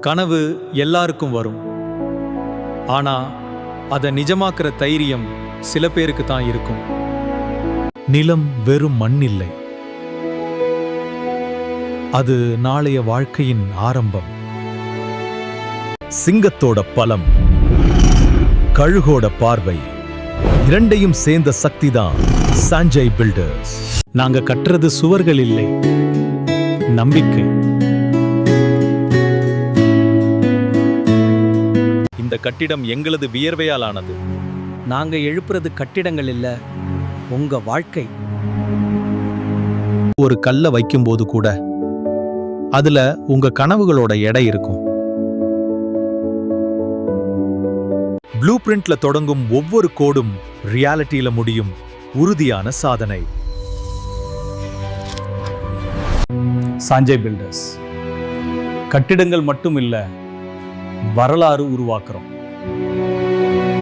கனவு எல்லாருக்கும் வரும். ஆனா அதை நிஜமாக்குற தைரியம் சில பேருக்கு தான் இருக்கும். நிலம் வெறும் மண் இல்லை, அது நாளைய வாழ்க்கையின் ஆரம்பம். சிங்கத்தோட பலம், கழுகோட பார்வை, இரண்டையும் சேர்ந்த சக்தி தான் சாஞ்சய் பில்டர்ஸ். நாங்க கட்டுறது சுவர்கள் இல்லை, நம்பிக்கை. இந்த கட்டிடம் எங்களது வியர்வையால் ஆனது. நாங்க எழுப்புறது கட்டிடங்கள் இல்ல, உங்க வாழ்க்கை. ஒரு கல்லை வைக்கும்போது கூட அதுல உங்க கனவுகளோட எடை இருக்கும். ப்ளூ பிரிண்ட்ல தொடங்கும் ஒவ்வொரு கோடும் ரியாலிட்டியில முடியும் உறுதியான சாதனை. சாஞ்சய் பில்டர்ஸ் கட்டிடங்கள் மட்டும் இல்ல, வரலாறு உருவாக்குறோம்.